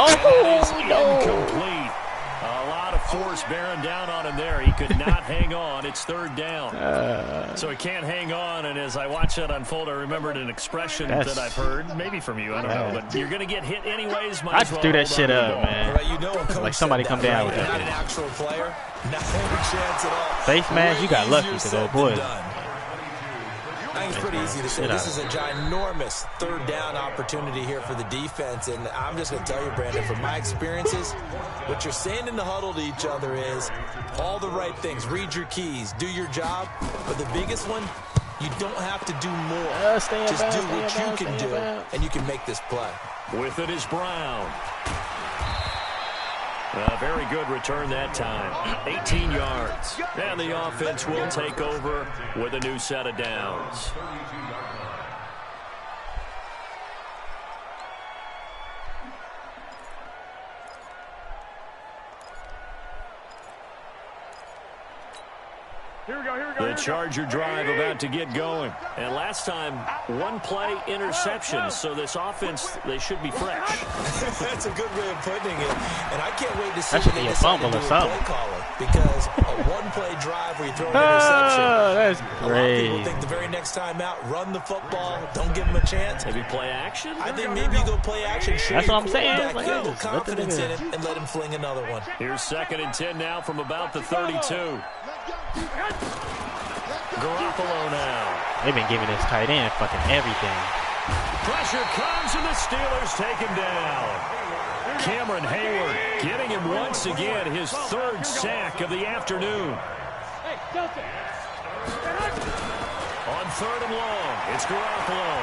Speaker 1: Oh, no.
Speaker 2: Incomplete. A lot of force bearing down on him there. He could not hang on. It's 3rd down. So he can't hang on, and as I watch that unfold, I remembered an expression that I've heard, maybe from you, I don't know, but you're going to get hit anyways.
Speaker 1: I just threw that shit up, man.
Speaker 4: Right, you know,
Speaker 1: like somebody come down with that.
Speaker 4: Not an actual player, not every chance at all.
Speaker 1: Face mask, you got lucky because old boy.
Speaker 4: I think it's pretty easy to say this is a ginormous 3rd down opportunity here for the defense, and I'm just going to tell you, Brandon, from my experiences, what you're saying in the huddle to each other is all the right things. Read your keys, do your job, but the biggest one, you don't have to do more. Just do what you can do, and you can make this play.
Speaker 2: With it is Brown. A very good return that time. 18 yards. And the offense will take over with a new set of downs. The Charger drive about to get going. And last time, one play interception. So this offense, they should be fresh.
Speaker 4: That's a good way of putting it. And I can't wait to see
Speaker 1: that should
Speaker 4: what
Speaker 1: be
Speaker 4: they
Speaker 1: a
Speaker 4: decide
Speaker 1: fumble
Speaker 4: to
Speaker 1: or
Speaker 4: do with
Speaker 1: something.
Speaker 4: play calling. Because a one-play drive where you throw an interception.
Speaker 1: Oh, that's
Speaker 4: A lot of
Speaker 1: great.
Speaker 4: people think the very next time out, run the football, don't give them a chance.
Speaker 2: Maybe play action?
Speaker 4: I think maybe you go play action.
Speaker 1: That's what I'm saying.
Speaker 4: Back,
Speaker 1: Like,
Speaker 4: get a little
Speaker 1: just let them
Speaker 4: confidence
Speaker 1: do
Speaker 4: in
Speaker 1: it.
Speaker 4: it and let him fling another one.
Speaker 2: Here's 2nd and 10 now from about the 32. Garoppolo now.
Speaker 1: They've been giving this tight end fucking everything.
Speaker 2: Pressure comes and the Steelers take him down. Cameron Hayward getting him once again his 3rd sack of the afternoon. On 3rd and long, it's Garoppolo.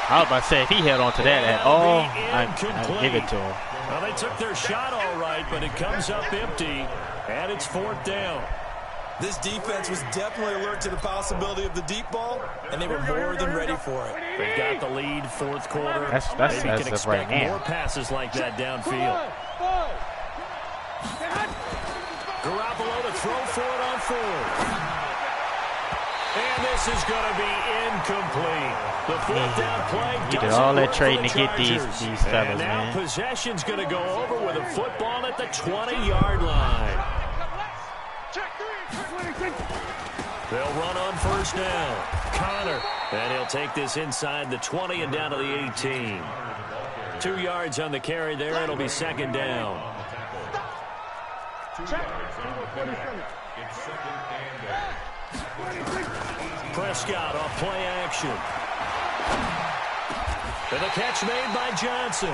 Speaker 1: I was about to say, if he held on to that at all, I'd give it to him.
Speaker 2: Well, they took their shot all right, but it comes up empty, and it's 4th down.
Speaker 4: This defense was definitely alert to the possibility of the deep ball, and they were more than ready for it.
Speaker 2: They've got the lead 4th quarter.
Speaker 1: That's
Speaker 2: Maybe you can
Speaker 1: right
Speaker 2: expect
Speaker 1: now.
Speaker 2: more passes like that downfield. Garoppolo to throw for it on 4th. And this is going to be incomplete. The 4th down play
Speaker 1: You did
Speaker 2: doesn't
Speaker 1: all that
Speaker 2: work
Speaker 1: trading
Speaker 2: for
Speaker 1: to
Speaker 2: the
Speaker 1: get these
Speaker 2: Chargers.
Speaker 1: fellas,
Speaker 2: And now
Speaker 1: man.
Speaker 2: possession's going to go over with a football at the 20-yard line. They'll run on 1st down. Connor. And he'll take this inside the 20 and down to the 18. 2 yards on the carry there. It'll be 2nd down. Prescott off play action. And the catch made by Johnson.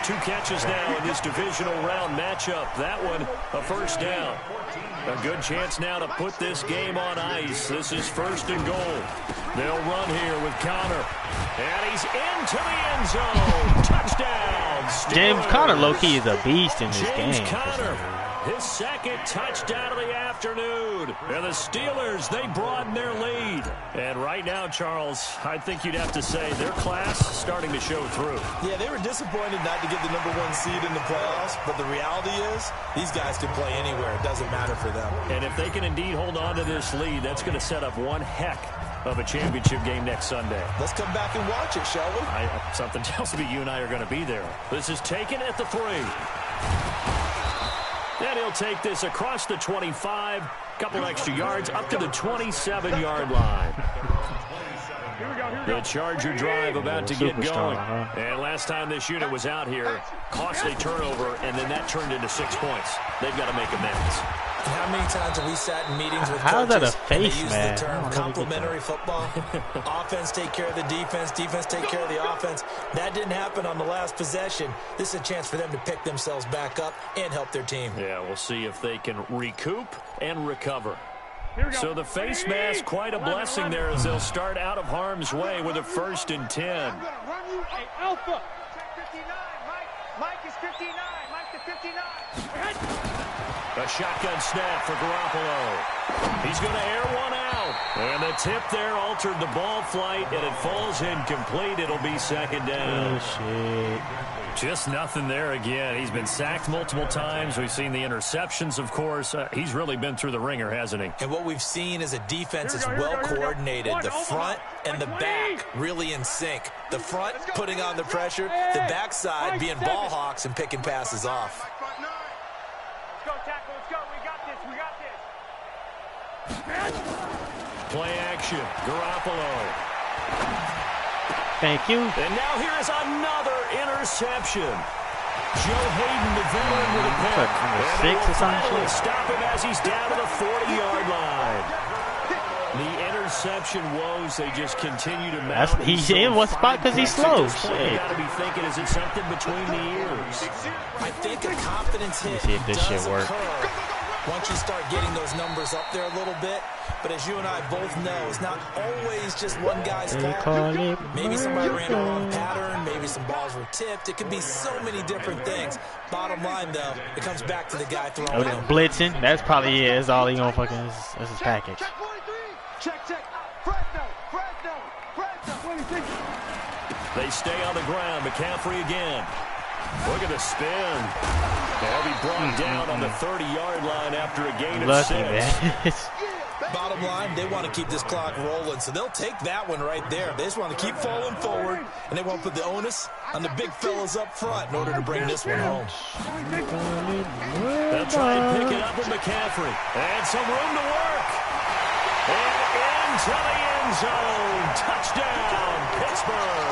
Speaker 2: 2 catches now in this divisional round matchup. That one a 1st down. A good chance now to put this game on ice. This is 1st and goal. They'll run here with Connor. And he's into the end zone. Touchdown. Steelers.
Speaker 1: James Conner, low-key, is a beast in this
Speaker 2: James
Speaker 1: game.
Speaker 2: Conner, his 2nd touchdown of the afternoon. And the Steelers, they broaden their lead. And right now, Charles, I think you'd have to say their class starting to show through.
Speaker 4: Yeah, they were disappointed not to get the #1 seed in the playoffs, but the reality is these guys can play anywhere. It doesn't matter for them.
Speaker 2: And if they can indeed hold on to this lead, that's going to set up one heck of a championship game next Sunday.
Speaker 4: Let's come back and watch it, shall we?
Speaker 2: Something tells me you and I are going to be there. This is taken at the 3. And he'll take this across the 25, couple extra yards, up to the 27-yard line. The Charger drive about to get going. And last time this unit was out here, costly turnover, and then that turned into 6 points. They've got to make amends.
Speaker 4: How many times have we sat in meetings with
Speaker 1: How's
Speaker 4: coaches
Speaker 1: that a face,
Speaker 4: and they use
Speaker 1: man?
Speaker 4: the term complementary football? Offense take care of the defense, defense take care of the offense. That didn't happen on the last possession. This is a chance for them to pick themselves back up and help their team.
Speaker 2: Yeah, we'll see if they can recoup and recover. So the face mask, quite a blessing there as they'll start out of harm's way with a 1st and 10.
Speaker 3: Hey, Alpha. Check 59. Mike is 59. Mike to 59.
Speaker 2: A shotgun snap for Garoppolo. He's going to air one out. And the tip there altered the ball flight, and it falls incomplete. It'll be 2nd down.
Speaker 1: Oh, shit.
Speaker 2: Just nothing there again. He's been sacked multiple times. We've seen the interceptions, of course. He's really been through the ringer, hasn't he?
Speaker 4: And what we've seen is a defense that's well coordinated. The front and the back really in sync. The front putting on the pressure, the backside being ball hawks and picking passes off.
Speaker 3: Let's go, tackle. Let's go. We got this. We got this.
Speaker 2: Play action. Garoppolo.
Speaker 1: Thank you.
Speaker 2: And now here is another interception. Joe Hayden, the veteran, with a pick.
Speaker 1: Like number 6 or something.
Speaker 2: Stop him as he's down to the 40-yard line. The interception woes, they just continue to mount.
Speaker 1: He's in one spot because he's slow. Shit.
Speaker 2: You got to be thinking, is it something between the ears?
Speaker 4: I think a confidence hit
Speaker 1: see if this shit
Speaker 4: does
Speaker 1: work.
Speaker 4: occur once you start getting those numbers up there a little bit. But as you and I both know, it's not always just one guy's fault. Maybe somebody ran a wrong pattern. Maybe some balls were tipped. It could be so many different things. Bottom line, though, it comes back to the guy throwing them.
Speaker 1: Blitzing. That's probably it. That's all he gonna fucking. That's his package.
Speaker 3: Check 43. Check. Fresno. 26.
Speaker 2: They stay on the ground. McCaffrey again. Look at the spin. They'll be brought down on the 30-yard line after a gain of
Speaker 1: Lucky,
Speaker 2: 6.
Speaker 1: man.
Speaker 4: Bottom line, they want to keep this clock rolling, so they'll take that one right there. They just want to keep falling forward, and they won't put the onus on the big fellas up front in order to bring this one home.
Speaker 2: They'll try and pick it up with McCaffrey. And some room to work. And into the end zone. Touchdown, Pittsburgh.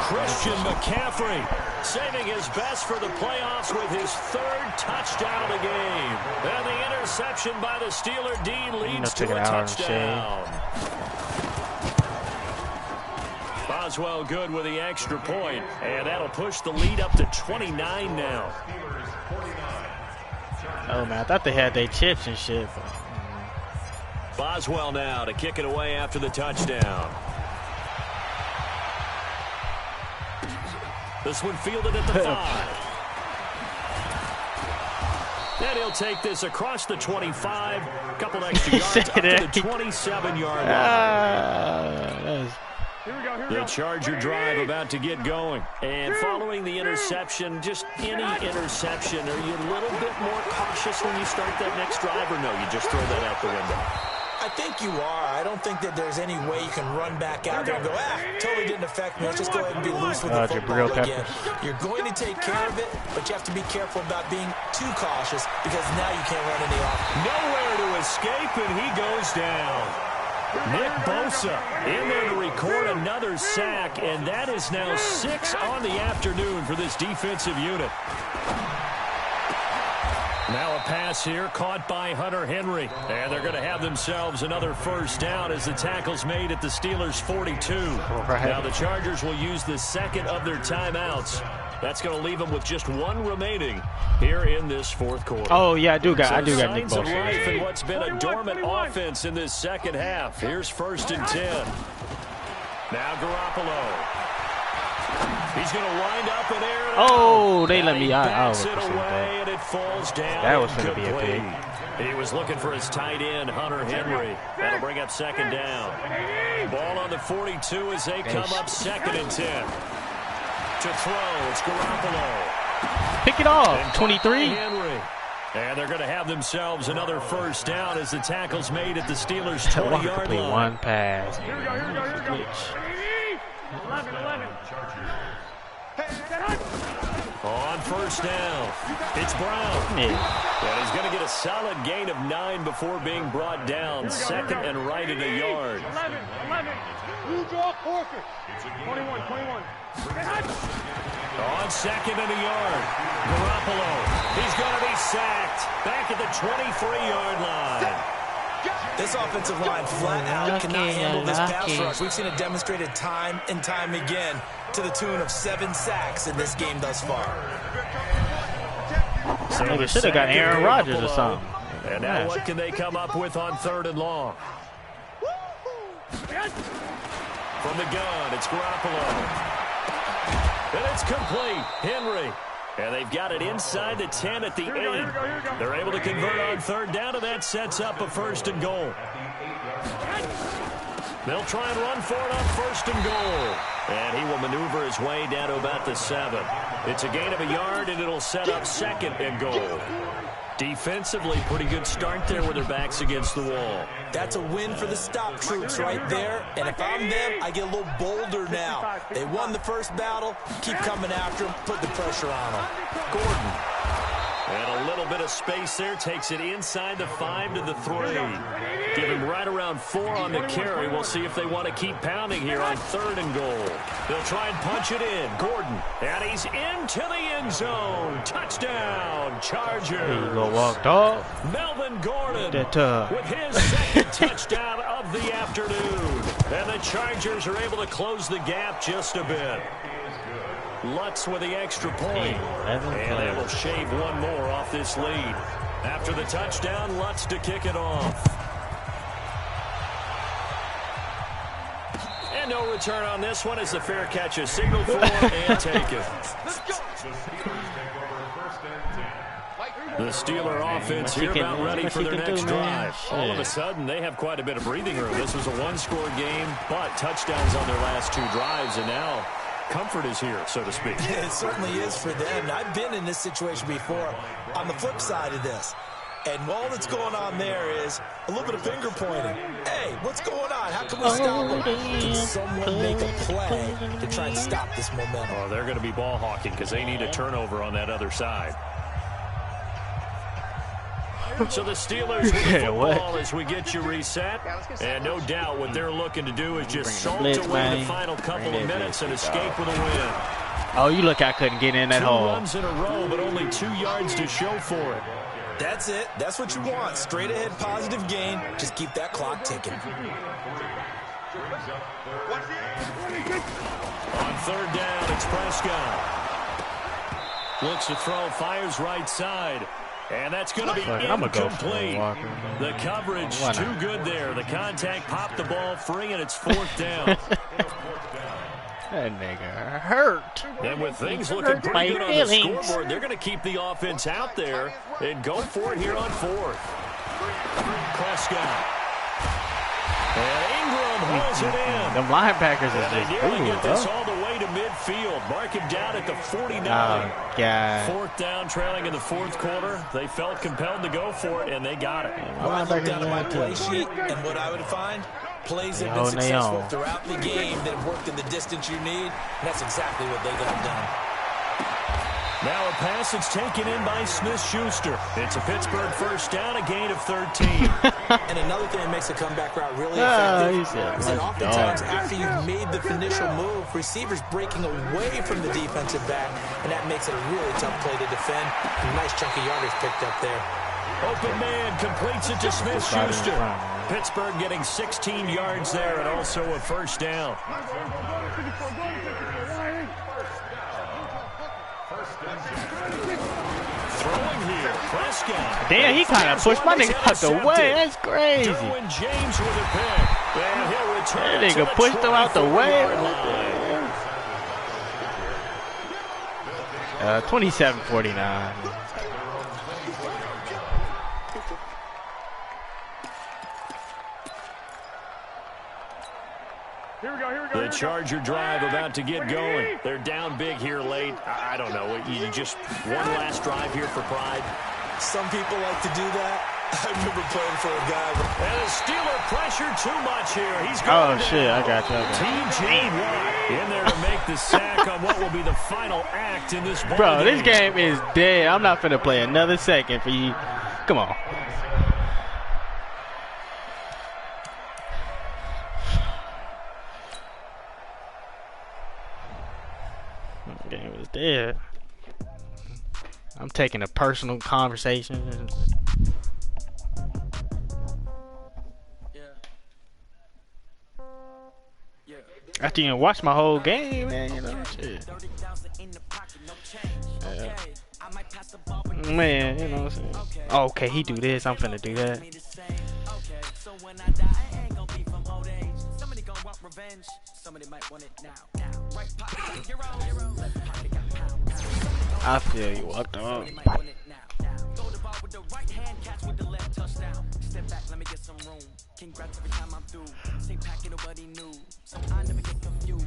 Speaker 2: Christian McCaffrey saving his best for the playoffs with his 3rd touchdown of the game. And the interception by the Steeler D leads to a touchdown. Boswell good with the extra point, and that'll push the lead up to 29 now.
Speaker 1: Oh, man, I thought they had their chips and shit.
Speaker 2: Boswell now to kick it away after the touchdown. This one fielded at the 5. And he'll take this across the 25. A couple extra yards up to the 27-yard line. The Charger drive about to get going. And following the interception, just any interception, are you a little bit more cautious when you start that next drive, or no, you just throw that out the window?
Speaker 4: I think you are. I don't think that there's any way you can run back out there and go, totally didn't affect me. Let's just go ahead and be loose with the football again. You're going to take care of it, but you have to be careful about being too cautious because now you can't run any off.
Speaker 2: Nowhere to escape, and he goes down. Nick Bosa in there to record another sack, and that is now 6 on the afternoon for this defensive unit. Now a pass here caught by Hunter Henry. And they're going to have themselves another first down as the tackle's made at the Steelers' 42. Now the Chargers will use the second of their timeouts. That's going to leave them with just 1 remaining here in this 4th quarter.
Speaker 1: Oh, yeah, I do got Nick
Speaker 2: Signs of
Speaker 1: Bosa.
Speaker 2: life in what's been a dormant offense in this second half. Here's 1st and 10. Now Garoppolo. He's going to wind up in air.
Speaker 1: Oh, they let me out.
Speaker 2: Bats it away, and it falls down.
Speaker 1: That was going to be a big.
Speaker 2: He was looking for his tight end, Hunter Henry. That'll bring up 2nd down. Ball on the 42 as they come up 2nd and 10. To throw, it's Garoppolo.
Speaker 1: Pick it off, 23.
Speaker 2: Henry. And they're going to have themselves another first down as the tackle's made at the Steelers' 20-yard line.
Speaker 1: One pass.
Speaker 2: On first down, it's Brown. And he's going to get a solid gain of 9 before being brought down. 2nd and right at a yard.
Speaker 3: 11. Blue draw, Corker. 21.
Speaker 2: On 2nd and a yard, Garoppolo. He's going to be sacked back at the 23-yard line.
Speaker 4: This offensive line flat out cannot handle this pass rush. We've seen it demonstrated time and time again to the tune of 7 sacks in this game thus far.
Speaker 1: So they should have got Aaron Rodgers or something.
Speaker 2: And now what can they come up with on 3rd and long? From the gun, it's Garoppolo. And it's complete. Henry. And they've got it inside the 10 at the 8. They're able to convert on 3rd down, and that sets up a 1st and goal. They'll try and run for it on 1st and goal. And he will maneuver his way down to about the 7. It's a gain of a yard, and it'll set up 2nd and goal. Defensively, pretty good start there with their backs against the wall.
Speaker 4: That's a win for the stop troops right there. And if I'm them, I get a little bolder now. They won the first battle. Keep coming after them. Put the pressure on them.
Speaker 2: Gordon. And a little bit of space there. Takes it inside the 5 to the 3. Give him right around 4 on the carry. We'll see if they want to keep pounding here on 3rd and goal. They'll try and punch it in. Gordon. And he's into the end zone. Touchdown, Chargers.
Speaker 1: Here you go, walk dog.
Speaker 2: Melvin Gordon
Speaker 1: That,
Speaker 2: with his 2nd touchdown of the afternoon. And the Chargers are able to close the gap just a bit. Lutz with the extra point. And they will shave 1 more off this lead. After the touchdown, Lutz to kick it off. And no return on this one as the fair catch is signaled for and taken. The Steeler offense here about ready for their next drive. All of a sudden, they have quite a bit of breathing room. This was a 1-score game, but touchdowns on their last 2 drives, and now Comfort is here, so to speak.
Speaker 4: It certainly is for them. I've been in this situation before on the flip side of this. And all that's going on there is a little bit of finger pointing. Hey, what's going on? How can we stop it? Can someone make a play to try and stop this momentum?
Speaker 2: Oh, they're going to be ball hawking because they need a turnover on that other side. So the Steelers with the football as we get you reset. And no doubt what they're looking to do is just salt away the final couple of minutes and escape with a win.
Speaker 1: Oh, you look, I couldn't get in that hole.
Speaker 2: 2 runs in a row, but only 2 yards to show for it.
Speaker 4: That's it. That's what you want. Straight ahead positive gain. Just keep that clock ticking.
Speaker 2: On third down, it's Prescott. Looks to throw, fires right side. And that's going to be incomplete. The coverage too good there. The contact popped the ball free, and it's 4th down.
Speaker 1: That nigga hurt.
Speaker 2: And with things looking pretty good on the scoreboard, they're going to keep the offense out there and go for it here on 4th. Prescott. And Ingram hauls it in.
Speaker 1: Them linebackers is
Speaker 2: just
Speaker 1: booed,
Speaker 2: get this all the way to midfield. Mark him down at the 49.
Speaker 1: Oh, God.
Speaker 2: 4th down, trailing in the 4th quarter. They felt compelled to go for it, and they got it.
Speaker 4: Well, I looked down at my play sheet, and what I would find, plays have been successful throughout the game that have worked in the distance you need, and that's exactly what they got done.
Speaker 2: Now a pass that's taken in by Smith-Schuster. It's a Pittsburgh first down, a gain of 13.
Speaker 4: And another thing that makes a comeback route really effective is that oftentimes after you've made the initial move, receivers breaking away from the defensive back, and that makes it a really tough play to defend. A nice chunk of yardage picked up there.
Speaker 2: Open man completes it to Smith-Schuster. Pittsburgh getting 16 yards there and also a first down. Throwing here, Prescott.
Speaker 1: Damn, he kind of pushed my nigga out the way. That's crazy.
Speaker 2: Derwin James with a pick. And he'll return.
Speaker 1: That nigga pushed him out the way. 27-49.
Speaker 2: The Charger drive about to get going. They're down big here late. I don't know. You just one last drive here for pride.
Speaker 4: Some people like to do that. I remember playing for a guy.
Speaker 2: And the Steeler pressure too much here. He's going down.
Speaker 1: Shit, I got you.
Speaker 2: T.J. Watt in there to make the sack on what will be the final act in this ball
Speaker 1: Bro,
Speaker 2: game.
Speaker 1: this game is dead. I'm not finna play another second for you. Come on. The game is dead. I'm taking a personal conversation. After you watch my whole game, man, you know, shit. Yeah. Man, you know what I'm saying? Oh, okay, he do this, I'm finna do that. I feel you, what the Step back, let me get some room. Congrats every time I'm through. Say pack it, nobody knew. So I never get confused.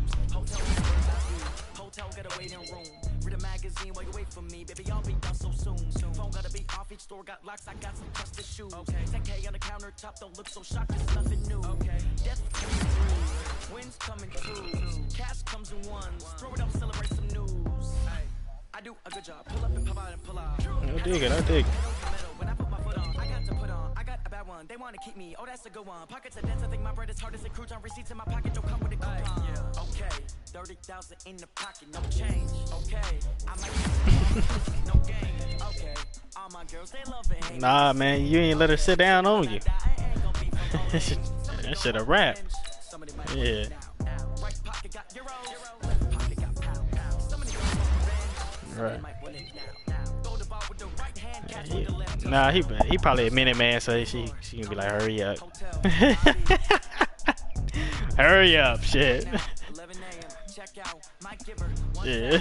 Speaker 1: Hotel got a waiting room. Read a magazine while you wait for me. Baby, I'll be done so soon. Phone gotta be off, each store got locks. I got some trusted shoes. 10K on the countertop, don't look so shocked, it's nothing new. Death coming through. Winds coming through. Cash comes in ones. Throw it up, celebrate some news. I do a good job. Pull up and pop out and pull out. I dig it, I dig it. When I put my foot on, I got to put on. I got a bad one. They want to keep me. Oh, that's a good one. Pockets are dense. I think my bread is hard as a crouton. Receipts in my pocket don't come with a coupon. Okay, 30,000 in the pocket, no change. Okay, I might no game. Okay, all my girls they love it. Nah, man, you ain't let her sit down on you. That shit a rap. Yeah. Right. Nah, he probably a minute man, so she can be like, hurry up. Hurry up, shit. Yeah.